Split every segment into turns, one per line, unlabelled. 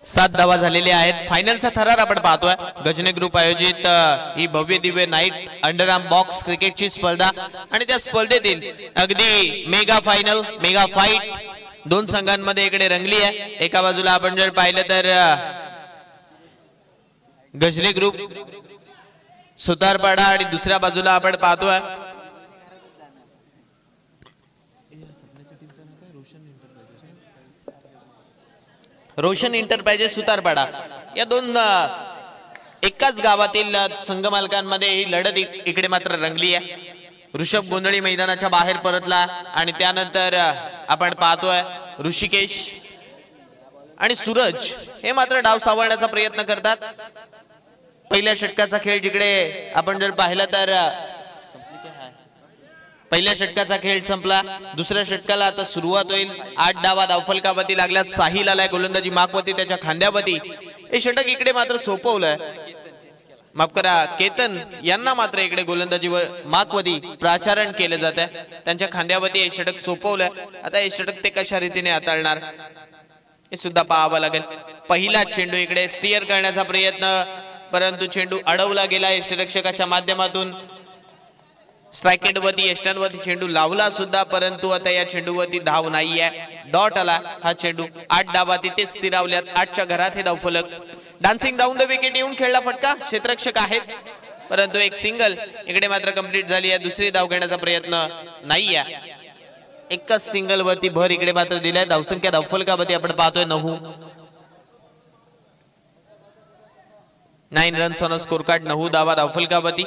7 धावा झालेले आहेत. फायनलचा थरार आपण पाहतोय. गजने ग्रुप आयोजित ही भव्य दिव्य नाईट अंडरआर्म बॉक्स क्रिकेटची स्पर्धा आणि त्या स्पर्धेतील अगदी मेगा फायनल मेगा फाईट दोन संघांमध्ये इकडे रंगली आहे. एका बाजूला आपण जर पाहिलं तर गजने ग्रुप सुतारपाडा आणि दुसऱ्या बाजूला आपण पाहतोय रोशन एंटरप्राइजेस सुतारपाडा. या दोन एकाच गावातील संघ मालकांमध्ये ही लढत इकडे मात्र रंगली आहे. ऋषभ गोंधळी मैदानाच्या बाहेर परतला आणि त्यानंतर आपण पाहतोय ऋषिकेश आणि सूरज हे मात्र डाव सावरण्याचा प्रयत्न करतात. पहिल्या षटकाचा खेळ जिकडे आपण जर पाहिलं तर पहिल्या षटकाचा खेळ संपला. दुसऱ्या षटकाला आता सुरुवात होईल. 8 डावा धावफलकावरती लागल्यात. साहिल आलाय गोलंदाजी माकवती त्याच्या खांद्यावरती. हे षटक इकडे मात्र सोपवलंय. माफ करा, केतन यांना मात्र इकडे गोलंदाजीवर माकवती प्राचारण केलं जात आहे. त्यांच्या खांद्यावरती हे षटक सोपवलंय. आता हे षटक ते कशा रीतीने हाताळणार हे सुद्धा पाहावं लागेल. पहिला चेंडू इकडे स्टिअर करण्याचा प्रयत्न, परंतु चेंडू अडवला गेला यष्टिरक्षकाच्या माध्यमातून. स्ट्राइक एंडवरती यष्टांवरती चेंडू लावला सुद्धा, परंतु आता या चेंडूवरती धाव नाहीये. डॉट आला. हा चेंडू 8 डावा तिथेच स्थिरावल्यात. 8च्या घरात हे धावफलक. डान्सिंग डाऊन द विकेट येऊन खेळला फटका. क्षेत्ररक्षक आहेत, परंतु एक सिंगल इकडे मात्र कंप्लीट झाली आहे. दुसरी धाव घेण्याचा प्रयत्न नाहीये. एकच सिंगल वरती भर इकडे मात्र दिलाय. धावसंख्या धावफलकावरती आपण पाहतोय 9 रन्स ऑन स्कोर कार्ड. 9 धावा धावफलकावरती.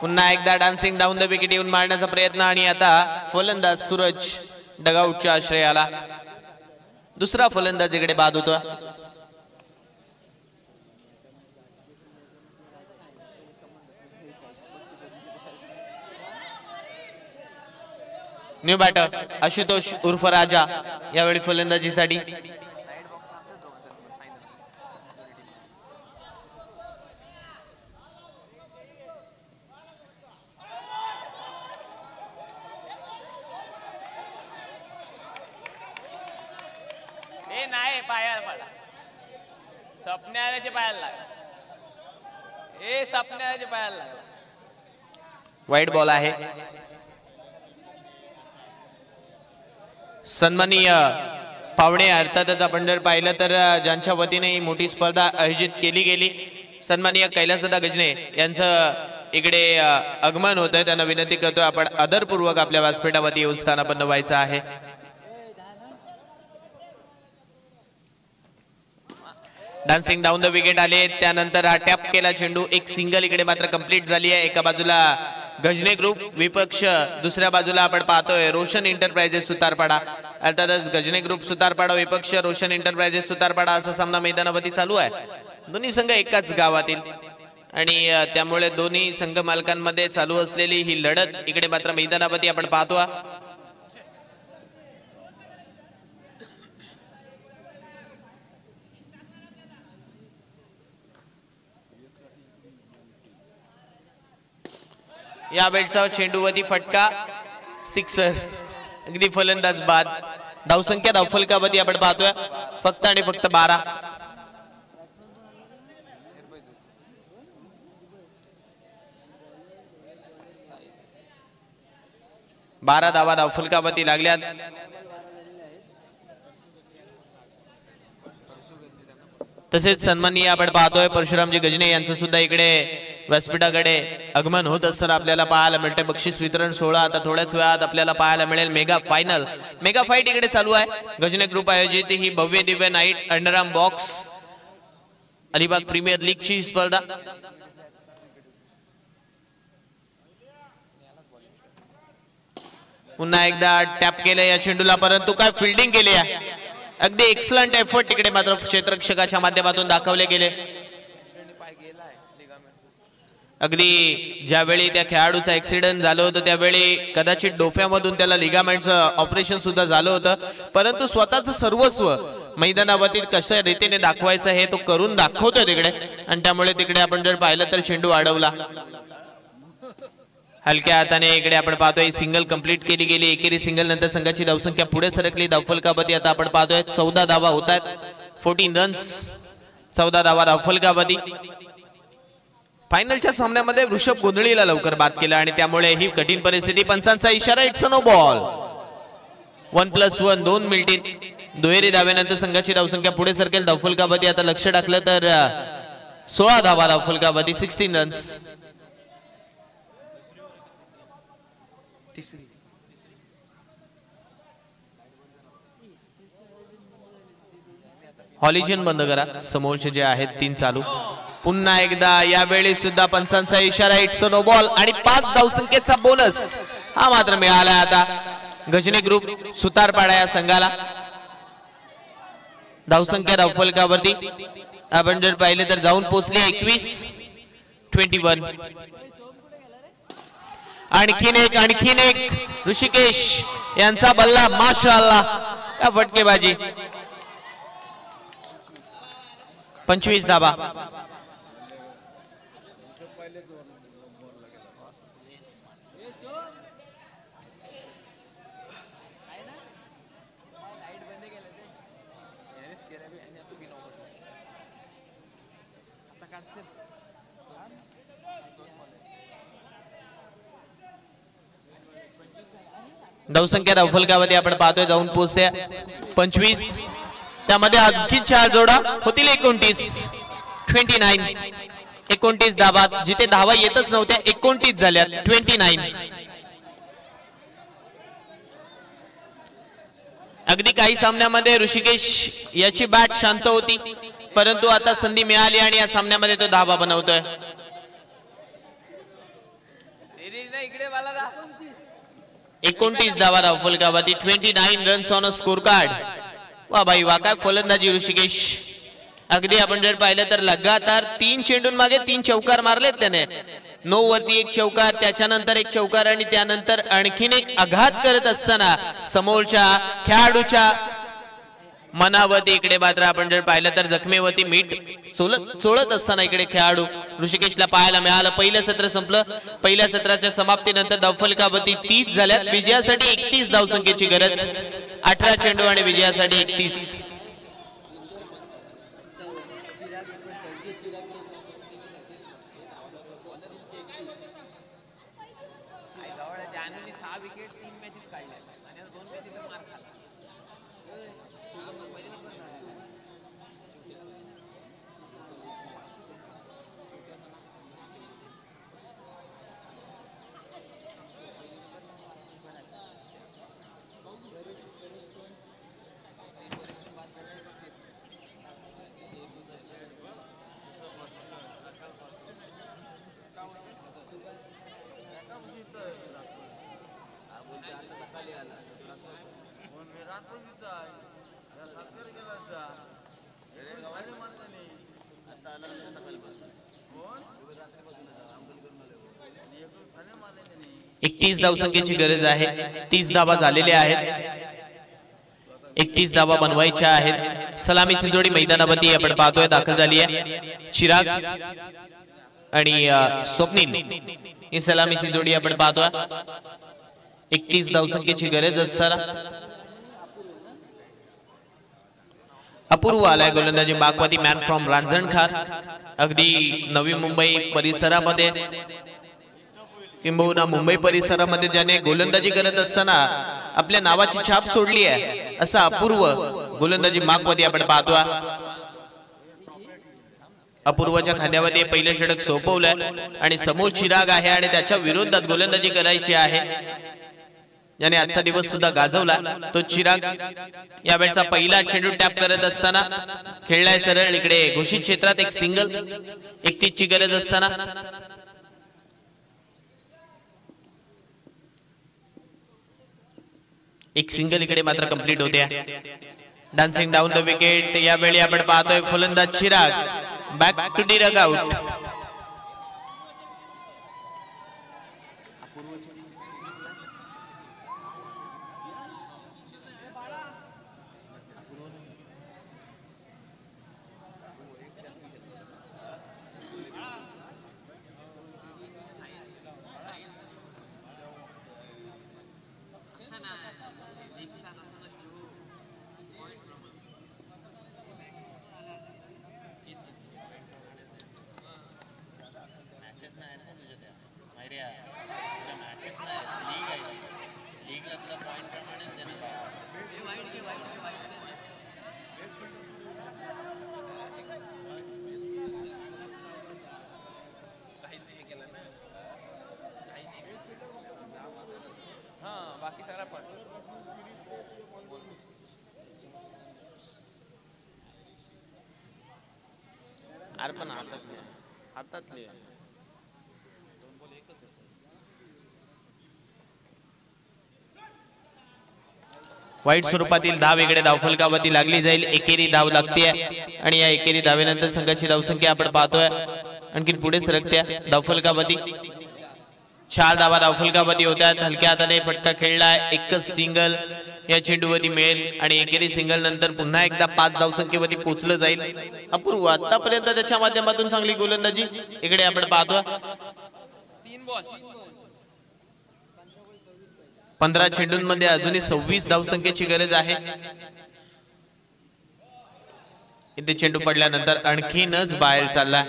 पुन्हा एकदा डान्सिंग डाऊन द विकेट येऊन मारण्याचा प्रयत्न आणि आता फलंदाज सूरज डगआउटच्या आश्रयाला. दुसरा फलंदाज इकडे बाद होतो. न्यू बॅटर आशुतोष उर्फ राजा यावेळी फलंदाजीसाठी. वाईट बॉल आहे. सन्माननीय पावणे अर्थातच आपण जर पाहिलं तर ज्यांच्या वतीने ही मोठी स्पर्धा आयोजित केली गेली, सन्माननीय कैलासदादा गजने यांचं इकडे आगमन होत आहे. त्यांना विनंती करतोय आपण आदरपूर्वक आपल्या व्यासपीठावरती येऊन स्थानापन्न व्हायचं आहे. डान्सिंग डाऊन द विकेट आले. त्यानंतर हा टॅप केला चेंडू. एक सिंगल इकडे मात्र कंप्लीट झाली आहे. एका बाजूला गजने ग्रुप विपक्ष, दुसऱ्या बाजूला आपण पाहतोय रोशन एंटरप्राइजेस सुतारपाडा. अर्थातच गजने ग्रुप सुतारपाडा विपक्ष रोशन एंटरप्राइजेस सुतारपाडा असा सामना मैदानावरती चालू आहे. दोन्ही संघ एकाच गावातील आणि त्यामुळे दोन्ही संघ मालकांमध्ये चालू असलेली ही लढत इकडे मात्र मैदानावरती आपण पाहतो. या वेळचा चेंडूवरती फटका, सिक्सर. अगदी फलंदाज बाद. धावसंख्या धावफलकावरती आपण पाहतोय फक्त आणि फक्त 12. धावा धावफलकावरती लागल्यात. तसेच सन्माननीय आपण पाहतोय परशुरामजी गजने यांचं सुद्धा इकडे व्यासपीठाकडे आगमन होत असताना आपल्याला पाहायला मिळते. बक्षीस वितरण सोहळा आता थोड्याच वेळात आपल्याला पाहायला मिळेल. मेगा फायनल मेगा फाईट इकडे चालू आहे. गजने ग्रुप आयोजित ही भव्य दिव्य night underarm box Alibag premier league ची स्पर्धा. पुन्हा एकदा टॅप केले या चेंडूला, परंतु काय फिल्डिंग केली आहे. अगदी एक्सलंट एफर्ट तिकडे मात्र क्षेत्ररक्षकाच्या माध्यमातून दाखवले गेले. अगदी ज्यावेळी त्या खेळाडूचा ऍक्सिडेंट झालं होतं त्यावेळी कदाचित डोफ्यामधून त्याला लिगामेंटचं ऑपरेशन सुद्धा झालं होतं, परंतु स्वतःचं सर्वस्व मैदानावरती कशा रीतीने दाखवायचं हे तो करून दाखवतोय तिकडे. आणि त्यामुळे तिकडे आपण जर पाहिलं तर चेंडू अडवला. हलक्या हाताने इकडे आपण पाहतोय सिंगल कंप्लीट केली गेली. एकेरी सिंगल नंतर संघाची धावसंख्या पुढे सरकली. धावफलकावरती आता आपण पाहतोय 14 धावा होतात. 14 रन्स, 14 धावा धावफलकावरती. फायनलच्या सामन्यामध्ये वृषभ गोंधळीला लवकर बाद केला आणि त्यामुळे ही कठीण परिस्थिती. पंचांचा इशारा, इट्स अ नो बॉल. 1+1 2 मिळतील. दुहेरी धाव्यानंतर संघाची धावसंख्या पुढे सरकेल. धावफलकावरती आता लक्ष टाकलं तर 16 धावा धावफलकावरती. 16 रन्स. हॉलिजन बंद करा. समोरचे जे आहेत 3 चालू. पुन्हा एकदा यावेळी सुद्धा पंचांचा इशारा, इट्स अ नो बॉल आणि 5 धावसंख्येचा बोनस हा मात्र मिळाला. आता गजनी ग्रुप सुतारपाडा या संघाला. धावसंख्या धावफलकावरती आपण जर पाहिले तर जाऊन पोहोचली 21-21. आणखीन एक ऋषिकेश यांचा बल्ला. माशाअल्लाह, क्या फटकेबाजी. 25 धावा. धावसंख्या धावफलकावरती आपण पाहतोय जाऊन पोहोचते 25. त्यामध्ये आणखी 4 जोडा होतील. 29. 29 धावा. जिथे धावा येतच नव्हत्या 29 झाल्या. 29. अगदी काही सामन्यामध्ये ऋषिकेश याची बॅट शांत होती, परंतु आता संधी मिळाली आणि या सामन्यामध्ये तो धावा बनवतोय. 29 धावा धावफलकावरती. 29 runs on a score card. वा भाई वा, काय फलंदाजी ऋषिकेश. अगदी आपण जर पाहिलं तर लगातार 3 चेंडून मागे 3 चौकार मारलेत त्याने. 9 वरती 1 चौकार, त्याच्यानंतर 1 चौकार आणि त्यानंतर आणखीन एक आघात करत असताना समोरच्या खेळाडूच्या मनावरती इकडे मात्र आपण जर पाहिलं तर जखमेवरती मीठ चोळत असताना इकडे खेळाडू ऋषिकेशला पाहायला मिळालं. पहिलं सत्र संपलं. पहिल्या सत्राच्या समाप्तीनंतर धावफलकावरती 30 झाल्यात. विजयासाठी 31 धावसंख्येची गरज. 18 चेंडू आणि विजयासाठी 31. तीस धावसंख्येची गरज आहे. 30 धावा झालेल्या आहेत. 31 धावा बनवायच्या आहेत. सलामीची जोडी मैदानावरती आपण पाहतोय दाखल झाली आहे. चिराग आणि स्वप्नील ही सलामीची जोडी आपण पाहतोय. 31 धावसंख्येची गरज असताना अपूर्व आलाय गोलंदाजी मागवती. Man from रांजणखार. अगदी नवी मुंबई परिसरामध्ये किंबहुना मुंबई परिसरामध्ये ज्याने गोलंदाजी करत असताना आपल्या नावाची छाप सोडली आहे असा अपूर्व गोलंदाजी मागवती आपण पाहतोय. अपूर्वच्या खांद्यावरती पहिलं षटक सोपवलंय आणि समोर चिराग आहे आणि त्याच्या विरोधात गोलंदाजी करायची आहे. ज्याने आजचा दिवस सुद्धा गाजवला तो चिराग. या वेळचा पहिला चेंडू टॅप करत असताना खेळलाय सरळ इकडे घोषित क्षेत्रात. एक सिंगल. 31 ची गरज असताना एक सिंगल इकडे मात्र कंप्लीट होते. Dancing down the wicket. यावेळी आपण पाहतोय फलंदाज चिराग बॅक टू दी रगआउट. पण हातातले वाईट स्वरूपातील धाव इकडे धावफलकावरती लागली जाईल. एकेरी धाव लागते आणि या एकेरी धावेनंतर संघाची धावसंख्या आपण पाहतोय आणखी पुढे सरकत्या. धावफलकावरती 4 धावा धावफलकावरती होत्या. हलक्या हाताने फटका खेळलाय. एकच सिंगल या चेंडूवरती मिळेल आणि एकेरी सिंगल नंतर पुन्हा एकदा 5 धावसंख्येवरती पोहोचलं जाईल. अपूर्व आतापर्यंत त्याच्या माध्यमातून चांगली गोलंदाजी इकडे आपण पाहतोय. 15 चेंडूंमध्ये अजूनही 26 धावसंख्येची गरज आहे. इथे चेंडू पडल्यानंतर आणखीनच बाहेर चालला.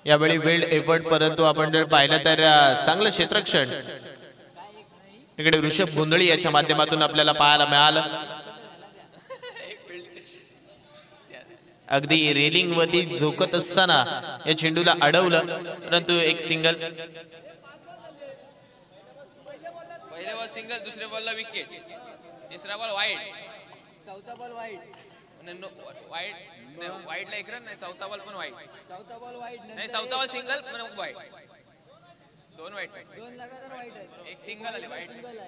यावेळी वेल्ड एफर्ट, परंतु आपण जर पाहिलं तर चांगलं क्षेत्ररक्षण इकडे ऋषभ गोंधळी याच्या माध्यमातून आपल्याला पाहायला मिळालं. अगदी रेलिंग वरती झोकत असताना या चेंडूला अडवलं, परंतु एक सिंगल.
पहिले बॉल सिंगल, दुसऱ्या बॉलला विकेट, तिसरा बॉल वाईड, चौथा बॉल वाईड, वाईड वाईडला एक रन नाही, चौथा बॉल पण वाईड, चौथा बॉल वाईड नाही, चौथा बॉल सिंगल पण वाईड, 2 वाईड, 2 लगातार वाईड आहे, एक सिंगल आले वाईड. बरोबर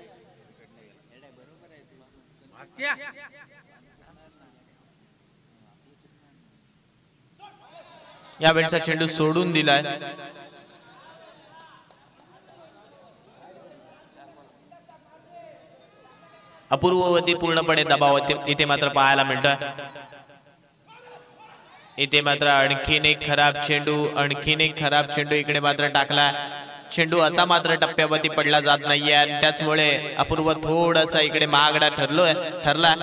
आहे तुला.
या वेळचा चेंडू सोडून दिलाय. अपूर्ववती पूर्णपणे दबाव इथे मात्र पाहायला मिळतोय. इथे मात्र आणखीन एक खराब चेंडू इकडे मात्र टाकला. चेंडू आता मात्र टप्प्यावरती पडला जात नाहीये आणि त्याचमुळे अपूर्व थोडासा इकडे महागडा ठरला.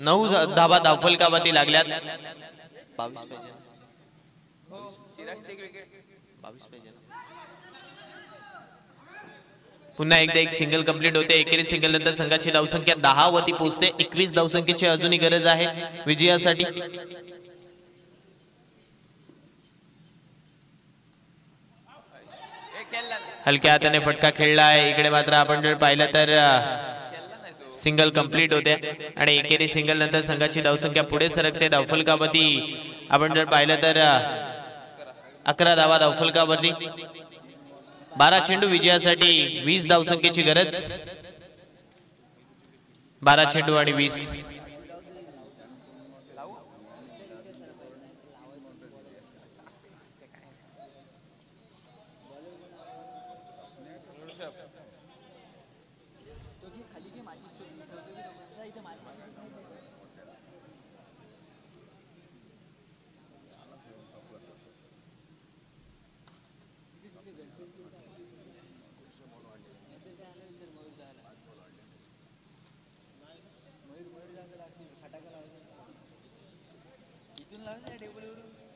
9 धावा धावफलकावरती लागल्यात. 22 पाहिजे. पुन्हा एकदा एक सिंगल कंप्लीट होते. एकेरी सिंगल नंतर संघाची धावसंख्या 10 वरती पोहोचते. 21 धावसंख्येची अजूनही गरज आहे विजयासाठी. हलक्या हाताने फटका खेळला आहे. इकडे मात्र आपण जर पाहिलं तर सिंगल कंप्लीट होते आणि एकेरी सिंगल नंतर संघाची धावसंख्या पुढे सरकते. धावफलकावरती आपण जर पाहिलं तर 11 धावा धावफलकावरती. 12 चेंडू विजयासाठी 20 धावसंख्येची गरज. 12 चेंडू आणि 20.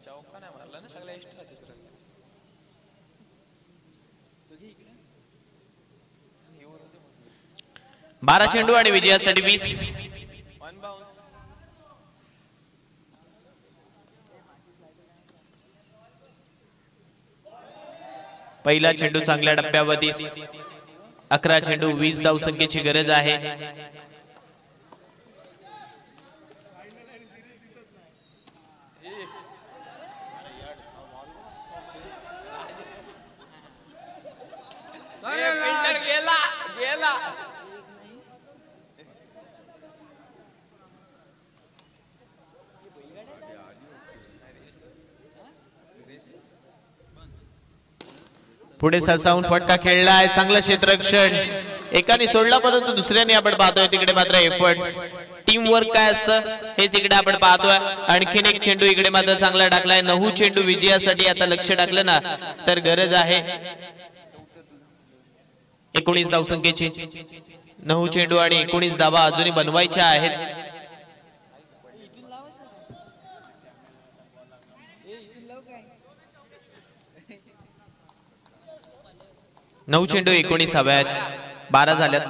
चौका नाही मारला ना, सगळ्या एक्स्ट्रा चित्र.
12 चेंडू आणि विजयासाठी 20. पहिला चेंडू चांगल्या टप्प्यावरती. 11 चेंडू 20 धावसंख्येची गरज आहे. पुढे सरसावून फटका खेळलाय. चांगलं क्षेत्ररक्षण एकाने सोडला, परंतु दुसऱ्याने आपण पाहतोय तिकडे मात्र एफर्ट्स, टीम वर्क काय असतं हेच इकडे आपण पाहतोय. आणखीन एक चेंडू इकडे मात्र चांगला टाकलाय. 9 चेंडू विजयासाठी आता लक्ष टाकलं ना तर गरज आहे. 19 धावसंख्येची 9 चेंडू आणि 19 धावा अजूनही बनवायच्या आहेत. 9 चेंडू 19 हव्या आहेत. 12 झाल्यात.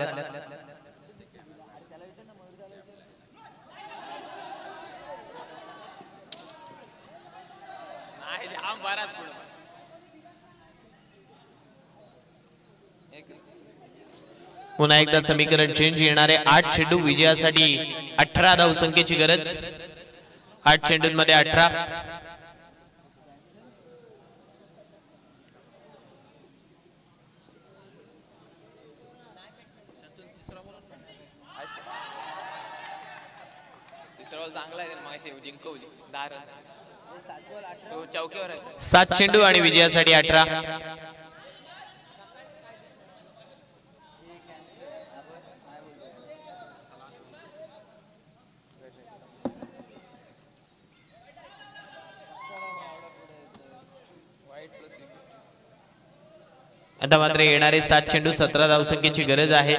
पुन्हा एकदा समीकरण चेंज. येणारे 8 चेंडू विजयासाठी 18 धावसंख्येची गरज. 8 चेंडूंमध्ये 18.
चांगला आहे मागाशी जिंकवली 10 रन. तो चौकीवर आहे.
7 चेंडू आणि विजयासाठी 18. आता मात्र येणारे 7 चेंडू 17 धावसंख्येची गरज आहे.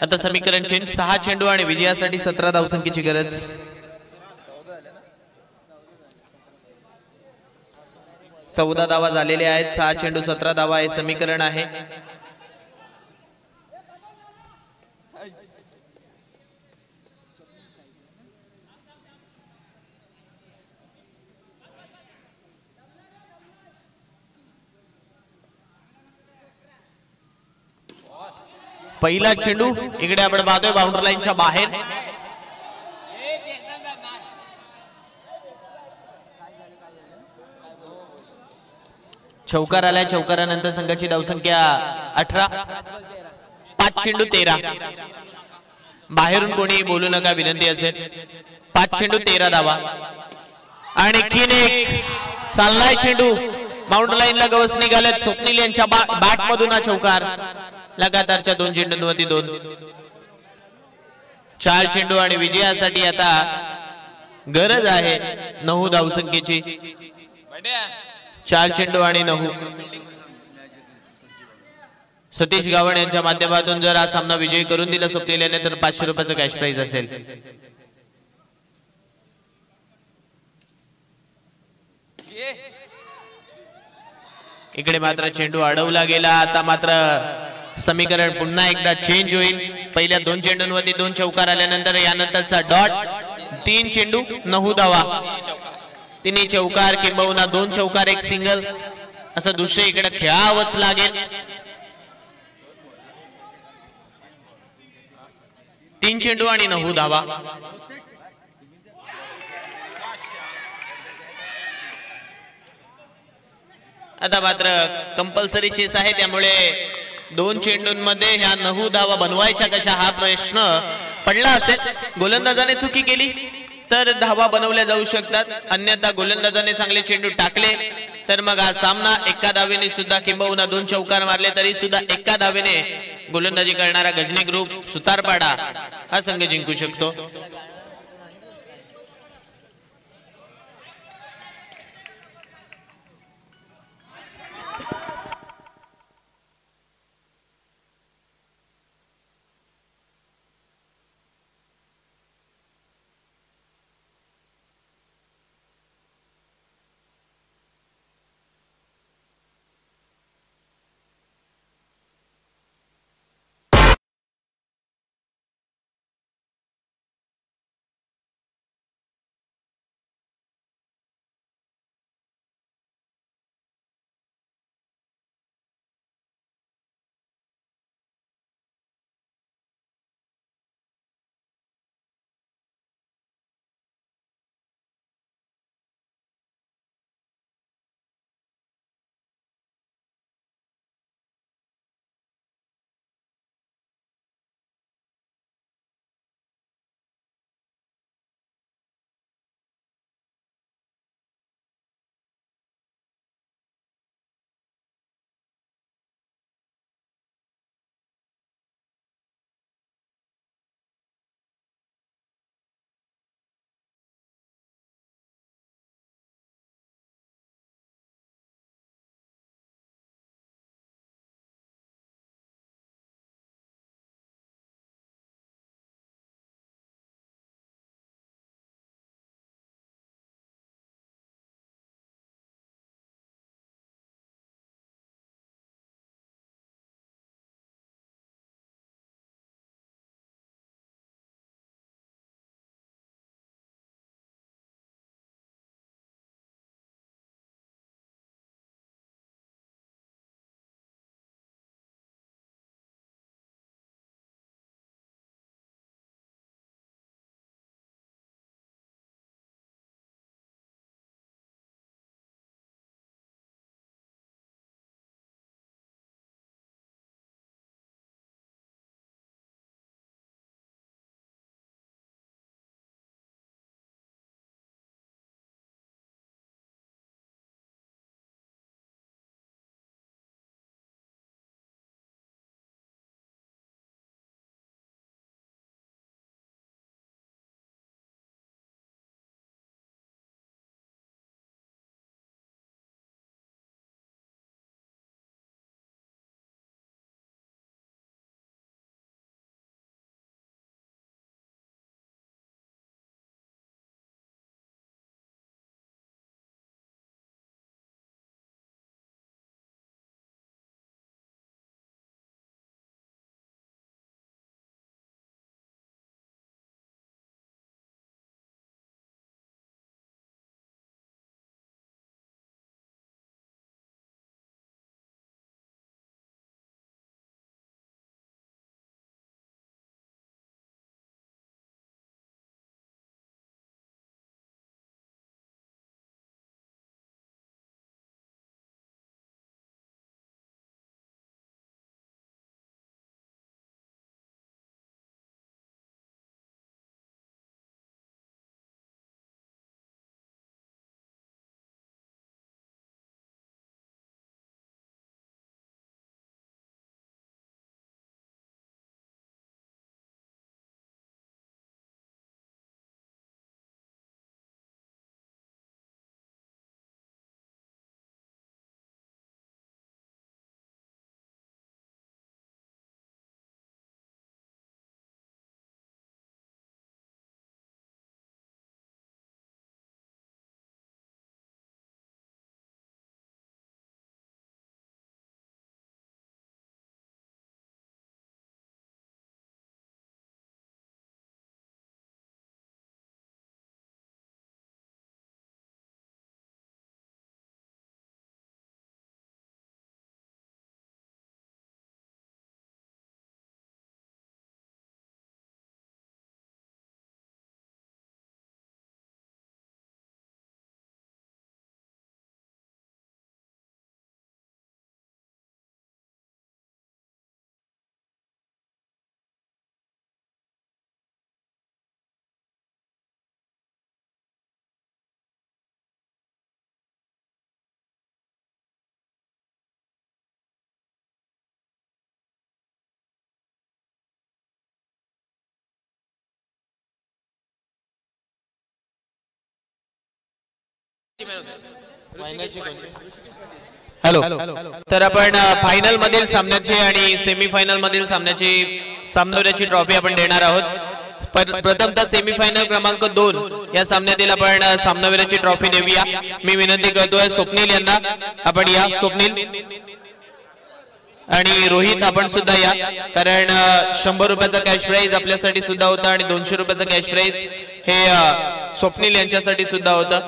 आता समीकरण चेंज. 6 चेंडू आणि विजयासाठी 17 धावसंख्येची गरज. 14 धावा झालेले आहेत. 6 चेंडू 17 धावा हे समीकरण आहे. पहिला चेंडू इकडे आपण पाहतोय बाउंड्री लाईनच्या बाहेर. चौकार आलाय. चौकारानंतर संघाची धावसंख्या 18. 5 चेंडू 13. बाहेरून कोणी बोलू नका विनंती असेल. 5 चेंडू 13 धावा. आणखीन एक चाललाय चेंडू. बाउंड्री लाईनला गवस निघालेत. स्वप्नील यांच्या बॅट मधून हा चौकार. लगातारच्या 2 चेंडूंवरती 2. 4 चेंडू आणि विजयासाठी आता गरज आहे 9 धावसंख्येची. 4 चेंडू आणि 9. सतीश गावण यांच्या माध्यमातून जर हा सामना विजयी करून दिला स्वप्नील याने तर 500 रुपयाचं कॅश प्राइज असेल. इकडे मात्र चेंडू अडवला गेला. आता मात्र समीकरण पुन्हा एकदा चेंज होईल. पहिल्या 2 चेंडूंवरती 2 चौकार आल्यानंतर यानंतरचा डॉट. 3 चेंडू 9 धावा. 3 चौकार किंबहुना 2 चौकार 1 सिंगल असं दृश्य इकडे खेळावंच लागेल. 3 चेंडू आणि 9 धावा. आता मात्र कंपल्सरी चेस आहे त्यामुळे 2 चेंडूंमध्ये ह्या 9 धावा बनवायच्या कशा हा प्रश्न पडला असेल. गोलंदाजाने चुकी केली तर धावा बनवल्या जाऊ शकतात. अन्यथा गोलंदाजाने चांगले चेंडू टाकले तर मग हा सामना एका धावेने सुद्धा किंबहुना 2 चौकार मारले तरी सुद्धा एका धावेने गोलंदाजी करणारा गजनी ग्रुप सुतारपाडा हा संघ जिंकू शकतो. हॅलो, तर आपण फायनल मधील सामन्याची आणि सेमी फायनल मधील सामन्याची सामनोऱ्याची ट्रॉफी आपण देणार आहोत। प्रथमतः सेमी फायनल क्रमांक 2 या सामन्यातील आपण सामनावीराची ट्रॉफी देऊया। मी विनंती करतोय स्वप्नील यांना, आपण या स्वप्नील, आणि रोहित आपण सुद्धा या, कारण 100 रुपयाचा कॅश प्राइज आपल्यासाठी सुद्धा होता आणि 200 रुपयाचा कॅश प्राइज हे स्वप्नील यांच्यासाठी सुद्धा होता।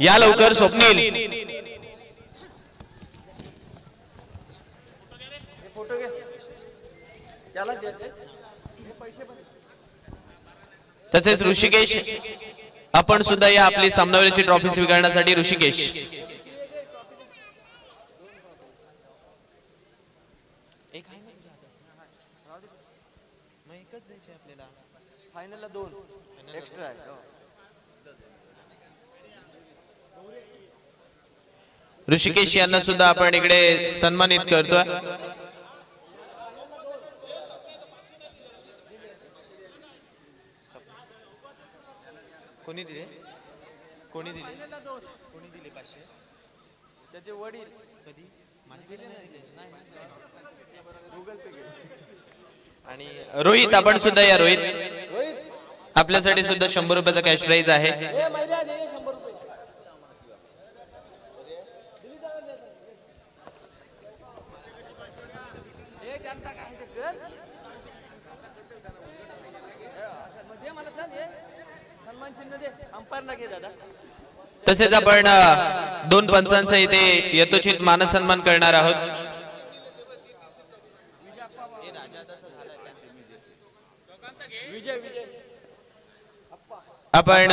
या लवकर स्वप्नील, तसेच ऋषिकेश आपण सुद्धा या आपली सामनावीराची ट्रॉफी स्वीकारण्यासाठी। ऋषिकेश, ऋषिकेश यांना सुद्धा आपण इकडे सन्मानित करतोय। कोणी दिले 500 त्याचे वडील कधी आणि रोहित आपण सुद्धा या। रोहित आपल्यासाठी सुद्धा 100 रुपयाचा कॅश प्राइज आहे। तसेच आपण 2 पंचांचा इथे यथोचित मानसन्मान करणार आहोत। आपण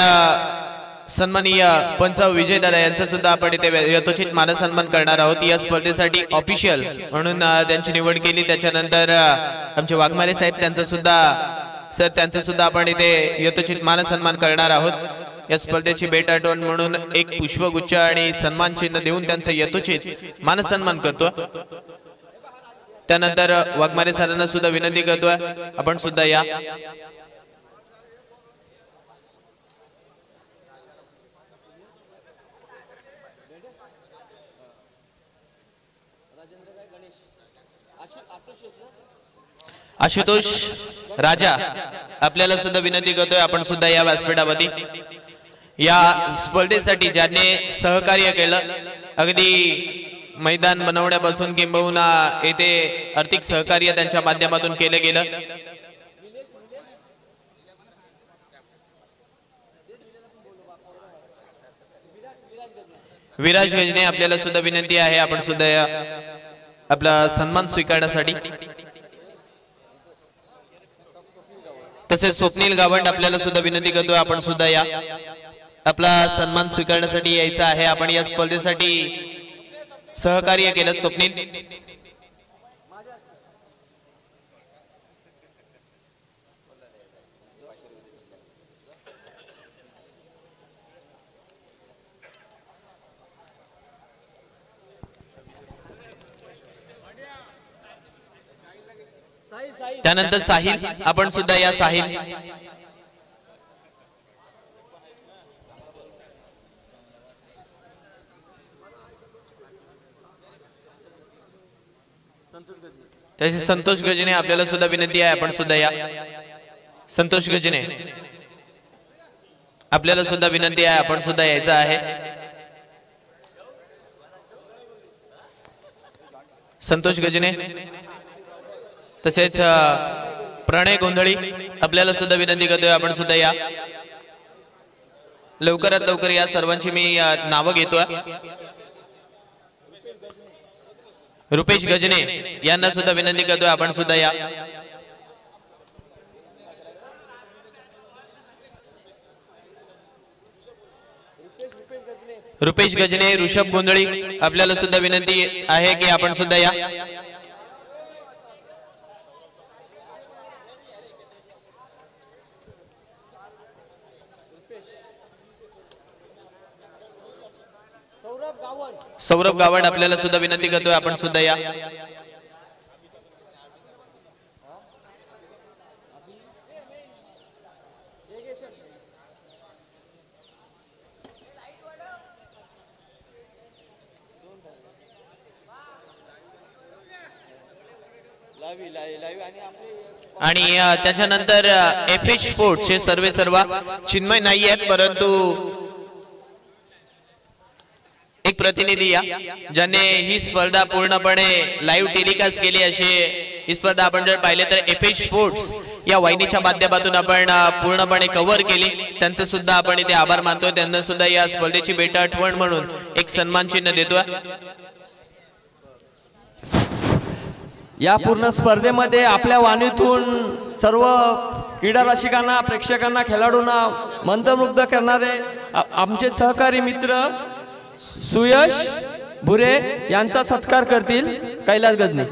सन्माननीय पंच विजय दादा यांचा सुद्धा आपण इथे यथोचित मानसन्मान करणार आहोत। या स्पर्धेसाठी ऑफिशियल म्हणून त्यांची निवड केली। त्याच्यानंतर आमचे वाघमारे साहेब त्यांचा सुद्धा आपण इथे यथोचित मानसन्मान करणार आहोत। या स्पर्धेची भेट आठवण म्हणून एक पुष्पगुच्छ आणि सन्मान चिन्ह देऊन त्यांचा यथोचित मानसन्मान करतो। त्यानंतर वाघमारे सरांना सुद्धा विनंती करतोय, आपण सुद्धा या। आशुतोष राजा आपल्याला सुद्धा विनंती करतोय, आपण सुद्धा या व्यासपीठावरती। या स्पर्धेसाठी ज्यांनी सहकार्य केलं, अगदी मैदान बनवण्यापासून किंबहुना येथे आर्थिक सहकार्य त्यांच्या माध्यमातून केलं गेलं। विराज गजने आपल्याला सुद्धा विनंती आहे, आपण सुद्धा या आपला सन्मान स्वीकारण्यासाठी। तसेच स्वप्नील गावंड आपल्याला सुद्धा विनंती करतोय, आपण सुद्धा या आपला सन्मान स्वीकारण्यासाठी यायचं आहे। आपण या स्पर्धेसाठी सहकार्य केलं स्वप्नील। त्यानंतर साहिल, आपण सुद्धा या साहिल। तसे संतोष गजने आपल्याला सुद्धा विनंती आहे, आपण सुद्धा या। संतोष गजने आपल्याला सुद्धा विनंती आहे, आपण सुद्धा यायचं आहे। संतोष गजने, तसेच प्रणय गोंधळी आपल्याला सुद्धा विनंती करतोय, आपण सुद्धा या। लवकरात लवकर या सर्वांची मी नावं घेतोय। रुपेश गजने यांना सुद्धा विनंती करतोय, आपण सुद्धा या। रुपेश गजने, ऋषभ गोंधळी आपल्याला सुद्धा विनंती आहे की आपण सुद्धा या। सौरभ गावड आपल्याला सुद्धा विनंती करतोय, आपण सुद्धा या। आणि त्याच्यानंतर FH स्पोर्ट्स हे सर्व चिन्मय नाही आहेत, परंतु एक प्रतिनिधी या ज्याने ही स्पर्धा पूर्णपणे लाईव्ह टेलिकास्ट केली अशी ही स्पर्धा आपण जर पाहिले तर FH स्पोर्ट्स या वाहिनीच्या माध्यमातून आपण पूर्णपणे कव्हर केली. त्यांचं सुद्धा आपण इथे आभार मानतोय. त्यांना सुद्धा या स्पर्धेची भेट आठवण म्हणून एक सन्मान चिन्ह देतोय.
या पूर्ण स्पर्धेमध्ये आपल्या वाणीतून सर्व क्रीडा रसिकांना, प्रेक्षकांना, खेळाडूंना मंत्रमुग्ध करणारे आमचे सहकारी मित्र सुयश भुरे यांचा सत्कार करतील कैलास गजनी.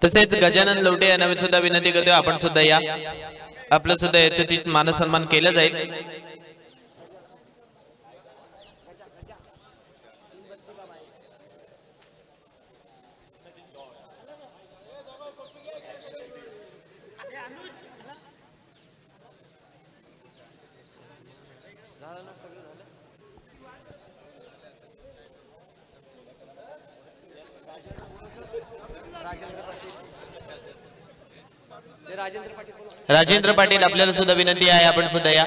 तसेच गजानन लवटे यांना सुद्धा विनंती करतोय आपण सुद्धा या. आपलं सुद्धा यथोचित मानसन्मान केला जाईल. राजेंद्र पाटील आपल्याला सुद्धा विनंती आहे आपण सुद्धा या.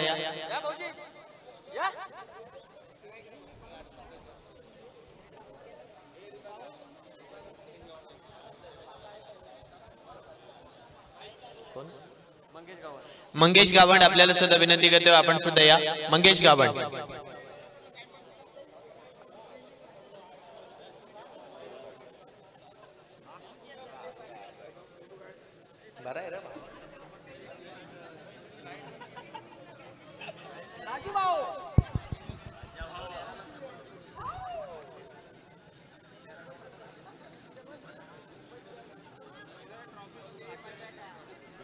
मंगेश गावंड आपल्याला सुद्धा विनंती करतोय आपण सुद्धा या. मंगेश गावंड.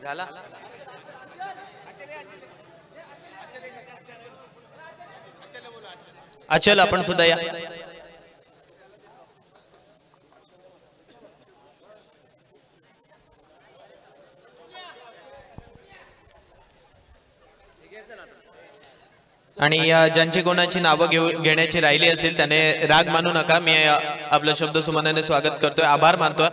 झाला. अचल आपण सुद्धा या. आणि ज्यांची कोणाची नावं घेण्याची राहिली असेल त्याने राग मानू नका. मी आपलं शब्द सुमनाने स्वागत करतोय, आभार मानतोय.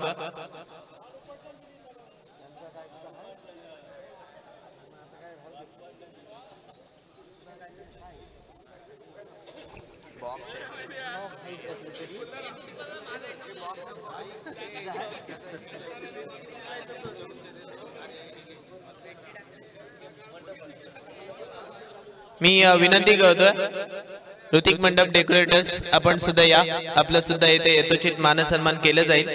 मी विनंती करतोय ऋतिक मंडप डेकोरेटर्स आपण सुद्धा या. आपलं सुद्धा इथे यथोचित मानसन्मान केलं जाईल.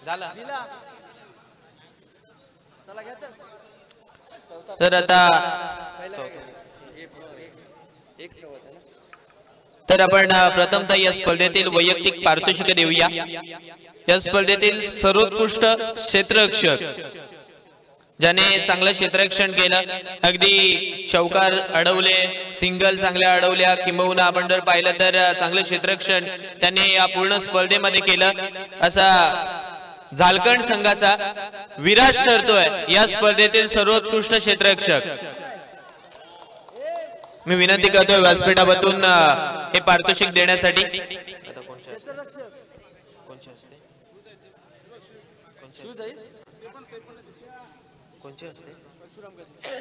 झाला. तर आता आपण प्रथमतः या स्पर्धेतील वैयक्तिक पारितोषिक देऊया. या स्पर्धेतील सर्वोत्कृष्ट क्षेत्ररक्षक ज्याने चांगलं क्षेत्ररक्षण केलं, अगदी चौकार अडवले, सिंगल चांगल्या अडवल्या, किंबहुना आपण जर पाहिलं तर चांगलं क्षेत्ररक्षण त्यांनी या पूर्ण स्पर्धेमध्ये केलं, असा झारखंड संघाचा विराज ठरतोय या स्पर्धेतील सर्वोत्कृष्ट क्षेत्ररक्षक. मी विनंती करतोय व्यासपीठावरून हे पारितोषिक देण्यासाठी.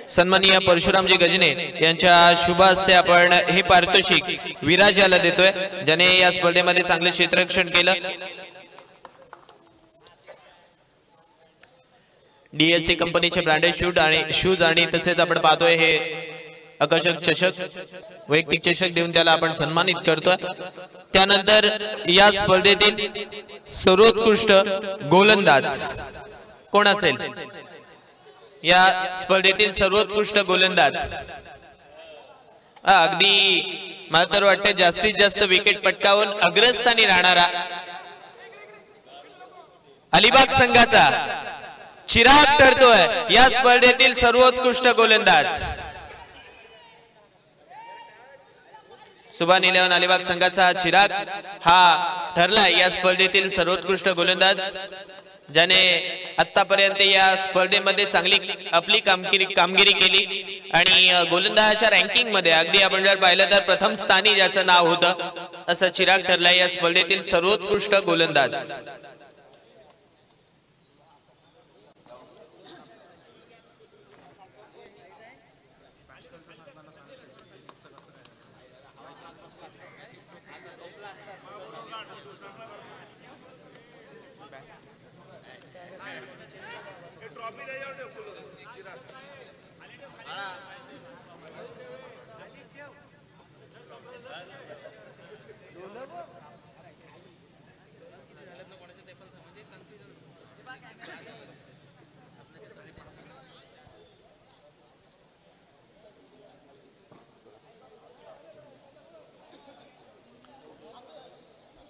सन्माननीय परशुरामजी गजने यांच्या शुभ हस्ते आपण हे पारितोषिक विराज याला देतोय, ज्याने या स्पर्धेमध्ये चांगले क्षेत्ररक्षण केलं. DSC कंपनीचे ब्रँडेड शूज आणि तसेच आपण पाहतोय हे आकर्षक चषक, वैयक्तिक चषक देऊन त्याला आपण सन्मानित करतोय. त्यानंतर या स्पर्धेतील सर्वोत्कृष्ट गोलंदाज कोण असेल? या स्पर्धेतील सर्वोत्कृष्ट गोलंदाज अगदी मला तर वाटतं जास्तीत जास्त विकेट पटकावून अग्रस्थानी राहणारा अलिबाग संघाचा चिराग ठरतोय या स्पर्धेतील सर्वोत्कृष्ट गोलंदाज। सुभान 11 अलिबाग संघाचा चिराग हा ठरला या स्पर्धेतील सर्वोत्कृष्ट गोलंदाज, ज्याने आतापर्यंत या स्पर्धेमध्ये चांगली आपली कामगिरी केली आणि गोलंदाजाच्या रँकिंग मध्ये अगदी आपण जर पाहिलं तर प्रथम स्थानी ज्याचं नाव होतं असं चिराग ठरला या स्पर्धेतील सर्वोत्कृष्ट गोलंदाज।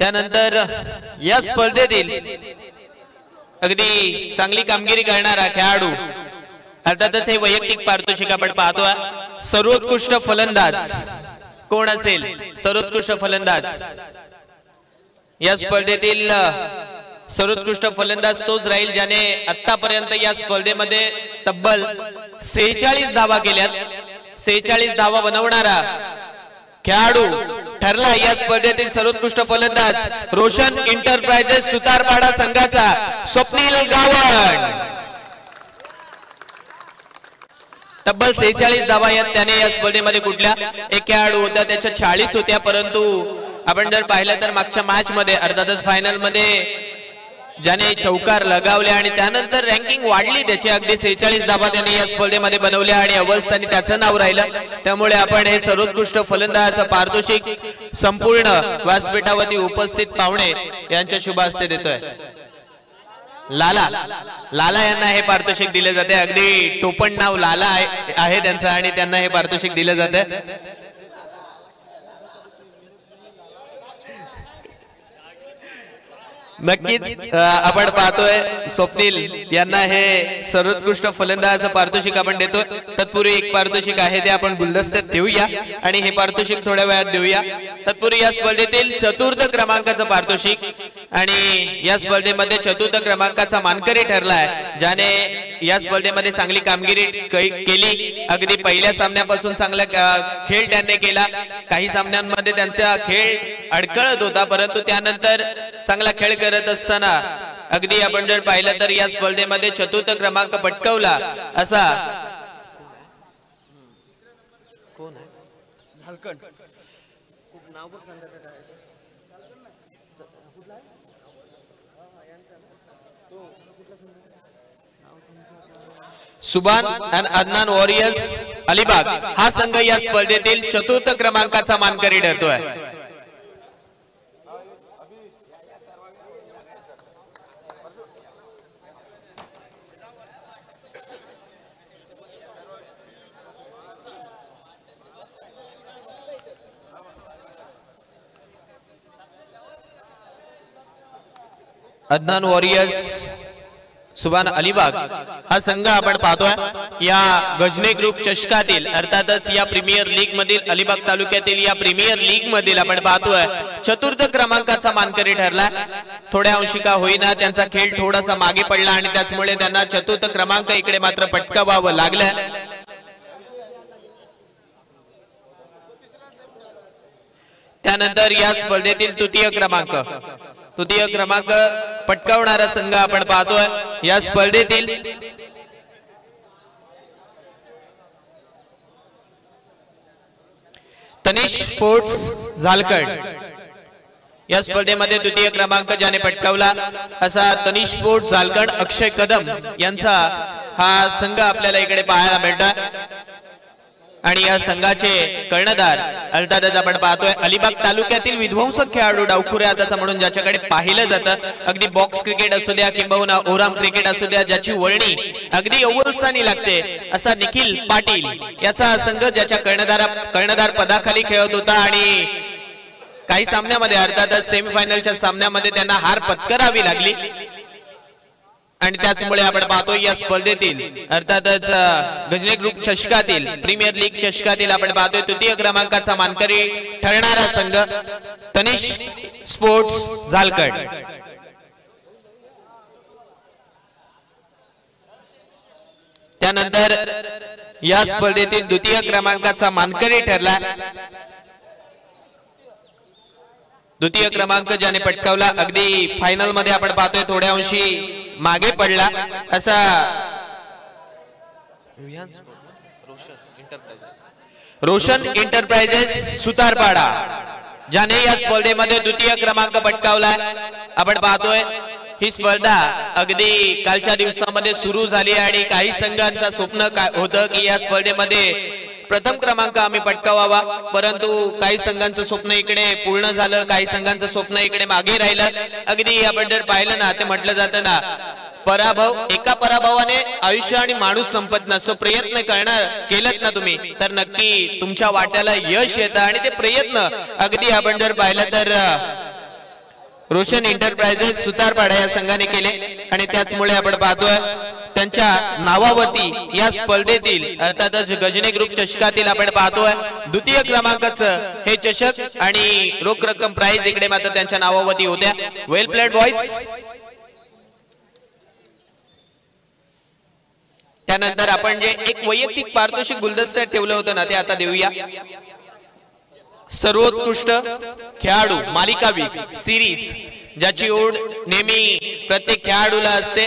त्यानंतर या स्पर्धेतील अगदी चांगली कामगिरी करणारा खेळाडू, अर्थातच हे वैयक्तिक पारितोषिक आपण पाहतोय, सर्वोत्कृष्ट फलंदाज कोण असेल? सर्वोत्कृष्ट फलंदाज या स्पर्धेतील सर्वोत्कृष्ट फलंदाज तोच राहील ज्याने आतापर्यंत या स्पर्धेमध्ये तब्बल 46 धावा केल्यात। 46 धावा बनवणारा खेळाडू ठरला या स्पर्धेतील सर्वोत्कृष्ट फलंदाज रोशन एंटरप्राइजेस सुतारपाडा संघाचा स्वप्नील गावण। तब्बल 46 धावा त्याने या स्पर्धेमध्ये कुठल्या एक खेळाडू होता त्याच्या 40 होत्या, परंतु आपण जर पाहिलं तर मागच्या मॅच मध्ये अर्थातच फायनल मध्ये ज्याने चौकार लगावले आणि त्यानंतर रँकिंग वाढली त्याची, अगदी 46 धावा त्याने या स्पर्धेमध्ये बनवल्या आणि अव्वल स्थानी त्याचं नाव राहिलं। त्यामुळे आपण हे सर्वोत्कृष्ट फलंदाजाचं पारितोषिक संपूर्ण व्यासपीठावरती उपस्थित पाहुणे यांच्या शुभ हस्ते देतोय। लाला यांना हे पारितोषिक दिले जाते, अगदी टोपण नाव लाला आहे त्यांचं आणि त्यांना हे पारितोषिक दिले जाते। नक्कीच आपण पाहतोय स्वप्नील यांना हे सर्वोत्कृष्ट फलंदाजाचं पारितोषिक आपण देतोय। तत्पूर्वी एक पारितोषिक आहे ते आपण गुलदस्त्यात ठेवूया आणि हे पारितोषिक थोड्या वेळात देऊया। तत्पूर्वी या स्पर्धेतील चतुर्थ क्रमांकाचं पारितोषिक आणि या स्पर्धेमध्ये चतुर्थ क्रमांकाचा मानकरी ठरलाय ज्याने या स्पर्धेमध्ये चांगली कामगिरी केली। अगदी पहिल्या सामन्यापासून चांगला खेळ त्यांनी केला, काही सामन्यांमध्ये त्यांचा खेळ अडखळत होता, परंतु त्यानंतर चांगला खेळ करत असताना अगदी आपण जर पाहिलं तर या स्पर्धेमध्ये चतुर्थ क्रमांक पटकावला असा सुभान आणि अदनान वॉरियर्स अलिबाग हा संघ या स्पर्धेतील चतुर्थ क्रमांकाचा मानकरी ठरतोय। अदनान वॉरियर्स सुभान अलिबाग हा संघ आपण पाहतोय या गजने ग्रुप चषकातील, अर्थातच या प्रीमियर लीग मधील अलिबाग तालुक्यातील या प्रीमियर लीग मधील आपण पाहतोय चतुर्थ क्रमांकाचा मानकरी ठरला। थोड्या अंशिका होईना त्यांचा खेळ थोडासा मागे पडला आणि त्याचमुळे त्यांना चतुर्थ क्रमांक इकडे मात्र पटकावावं लागलं। त्यानंतर या स्पर्धेतील तृतीय क्रमांक पटकावणारा संघ आपण पाहतोय या स्पर्धेतील तनिष स्पोर्ट्स झालकड। या स्पर्धेमध्ये तृतीय क्रमांक ज्याने पटकावला असा तनिष स्पोर्ट्स झालकड अक्षय कदम यांचा हा संघ आपल्याला इकडे पाहायला मिळतोय आणि या संघाचे कर्णधार अर्थातच आपण पाहतोय अलिबाग तालुक्यातील विध्वंसक खेळाडू डावखुरे हाताचा म्हणून ज्याच्याकडे पाहिलं जातं, अगदी बॉक्स क्रिकेट असू द्या किंबहुना ओराम क्रिकेट असू द्या, ज्याची वळणी अगदी अव्वल स्थानी लागते असा निखिल पाटील याचा संघ ज्याच्या कर्णधार पदाखाली खेळत होता आणि काही सामन्यामध्ये अर्थातच सेमीफायनलच्या सामन्यामध्ये त्यांना हार पत्करावी लागली। आणि त्याचमुळे आपण पाहतो या स्पर्धेतील अर्थातच गजने ग्रुप चषकातील प्रीमियर लीग चषकातील आपण पाहतोय तृतीय क्रमांकाचा मानकरी ठरणारा संघ तनिष्क स्पोर्ट्स झालकड। त्यानंतर या स्पर्धेतील द्वितीय क्रमांकाचा मानकरी ठरला द्वितीय क्रमांक ज्याने पटकावला अगदी फायनल मध्ये आपण पाहतोय थोड्या अंशी मागे पडला असा रोशन एंटरप्राइजेस सुतारपाडा ज्याने या स्पर्धेमध्ये द्वितीय क्रमांक पटकावला। आपण पाहतोय ही स्पर्धा अगदी कालच्या दिवसामध्ये सुरू झाली आणि काही संघांचं स्वप्न होतं की या स्पर्धेमध्ये प्रथम क्रमांक आम्ही पटकावावा, परंतु काही संघांचं स्वप्न इकडे पूर्ण झालं, काही संघांचं स्वप्न इकडे मागे राहिलं। अगदी आपण जर पाहिलं ना ते म्हटलं जातं ना पराभव एका पराभवाने आयुष्य आणि माणूस संपत नसतो। प्रयत्न केलेत ना तुम्ही तर नक्की तुमच्या वाट्याला यश येतं आणि ते प्रयत्न अगदी आपण जर पाहिलं तर रोशन एंटरप्राइजेस सुतारपाडा या संघाने केले आणि त्याचमुळे आपण पाहतोय त्यांच्या नावावरती या स्पर्धेतील अर्थातच गजने ग्रुप चषकातील आपण पाहतोय द्वितीय क्रमांकाचं हे चषक आणि रोख रक्कम प्राइज इकडे मात्र त्यांच्या नावावरती होत्या। वेल प्लेड बॉयज। त्यानंतर आपण जे एक वैयक्तिक पारितोषिक गुलदस्त्यात ठेवलं होतं ना ते आता देऊया। सर्वोत्कृष्ट खेळाडू मालिकावीर सिरीज ज्याची ओढ नेहमी प्रत्येक खेळाडूला असते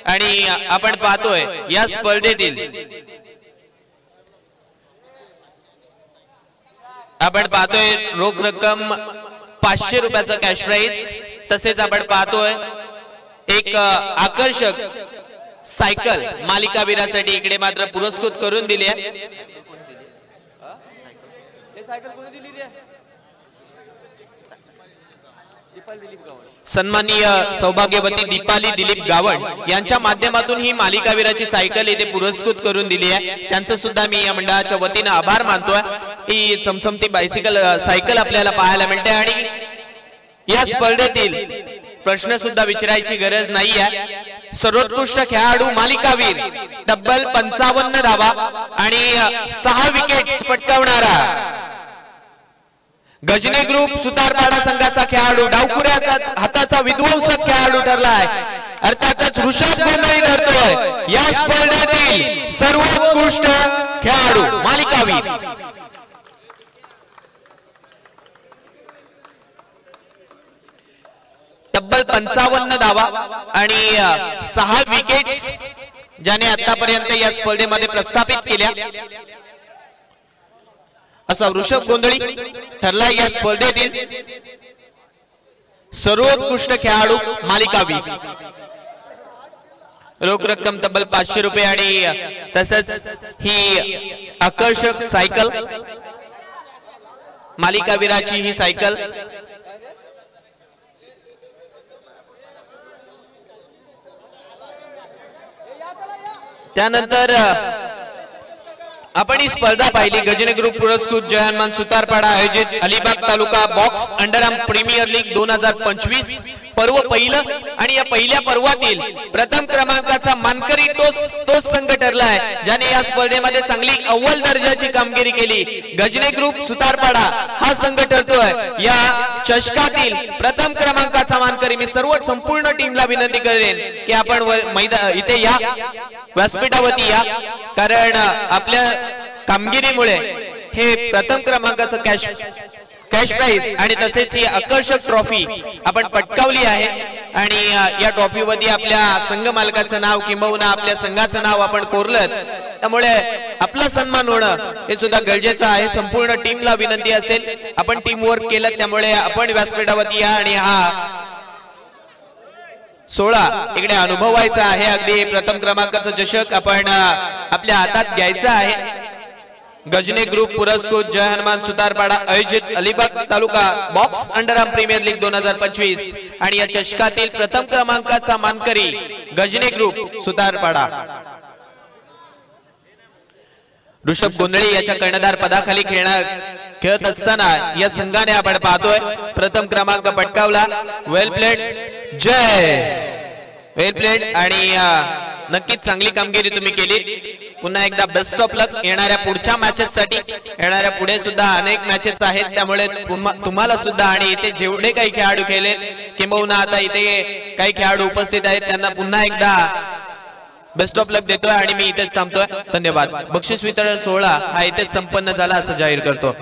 आणि आपण पाहतोय या स्पर्धेतील आपण पाहतोय रोख रक्कम 500 रुपयाचा कॅश प्राइज तसेच आपण पाहतोय एक आकर्षक सायकल मालिकावीरासाठी इकडे मात्र पुरस्कृत करून दिली आहे। सन्माननीय सौभाग्यवती दीपाली दिलीप गावण यांच्या माध्यमातून ही मालिकावीराची सायकल इथे पुरस्कृत करून दिली आहे। त्यांचं सुद्धा मी या मंडळाच्या वतीने आभार मानतोय। ही चमचमती बायसिकल सायकल आपल्याला पाहायला मिळते आणि या स्पर्धेतील प्रश्न सुद्धा विचारायची गरज नाही आहे। सर्वोत्कृष्ट खेळाडू मालिकावीर तब्बल 55 धावा आणि 6 विकेट्स पटकावणारा गजने ग्रुप सुतारपाडा संघाचा खेळाडू डावखुऱ्याचा हाताचा विध्वंसक खेळाडू ठरलाय अर्थातच ऋषभ गोंधळी ठरतोय या स्पर्धेतील सर्वोत्कृष्ट खेळाडू मालिकावीर। तब्बल 55 धावा आणि 6 विकेट्स ज्याने आतापर्यंत या स्पर्धेमध्ये प्रस्थापित केल्या असा ऋषभ गोंधळी ठरला या स्पर्धेतील सर्वोत्कृष्ट खेळाडू मालिकावीर। रोख रक्कम तब्बल 500 रुपये आणि तसंच ही आकर्षक सायकल मालिकावीराची ही सायकल त्यानंतर आपण ही स्पर्धा पाहिली गजने ग्रुप पुरस्कृत जय हनुमान सुतारपाडा आयोजित अलिबाग तालुका बॉक्स अंडरआर्म प्रीमियर लीग 2025 पर्व पहिलं आणि या पहिल्या पर्वातील प्रथम क्रमांकाचा मानकरी तोच संघ ठरलाय ज्याने या स्पर्धेमध्ये चांगली अव्वल दर्जाची कामगिरी केली। गजने ग्रुप सुतारपाडा हा संघ ठरतोय या चषकातील प्रथम क्रमांकाचा मानकरी। मी सर्व संपूर्ण टीमला विनंती करेन की आपण इथे या व्यासपीठावरती या कारण आपल्या कामगिरीमुळे हे प्रथम क्रमांकाचं कॅश प्राइज आणि तसेच ही आकर्षक ट्रॉफी आपण पटकावली आहे आणि या ट्रॉफीवरती आपल्या संघ मालकाचं नाव किंबहुना आपल्या संघाचं नाव आपण कोरलं त्यामुळे आपला सन्मान होणं हे सुद्धा गरजेचं आहे। संपूर्ण टीमला विनंती असेल आपण टीम वर्क केलं त्यामुळे आपण व्यासपीठावरती या आणि हा सोहळा इकडे अनुभवायचा आहे। अगदी प्रथम क्रमांकाचं चषक आपण आपल्या हातात घ्यायचं आहे। गजने ग्रुप पुरस्कृत जय हनुमान सुतारपाडा आयोजित अलिबाग तालुका बॉक्स अंडरआर्म प्रीमियर लीग 2025 आणि या चषकातील प्रथम क्रमांकाचा मानकरी गजने ग्रुप सुतारपाडा। ऋषभ गोंधळी याच्या कर्णधार पदाखाली खेळत असताना या संघाने आपण पाहतोय प्रथम क्रमांक पटकावला। वेल प्लेड जय वेल प्लेड आणि नक्कीच चांगली कामगिरी तुम्ही केली. पुन्हा एकदा बेस्ट ऑफ लक येणाऱ्या पुढच्या मॅचेस साठी. येणाऱ्या पुढे सुद्धा अनेक मॅचेस आहेत, त्यामुळे तुम्हाला सुद्धा आणि इथे जेवढे काही खेळाडू खेळलेत किंबहुना आता इथे काही खेळाडू उपस्थित आहेत त्यांना पुन्हा एकदा बेस्ट ऑफ लक देतोय आणि मी इथेच थांबतोय. धन्यवाद. बक्षीस वितरण सोहळा हा इथेच संपन्न झाला असं जाहीर करतो.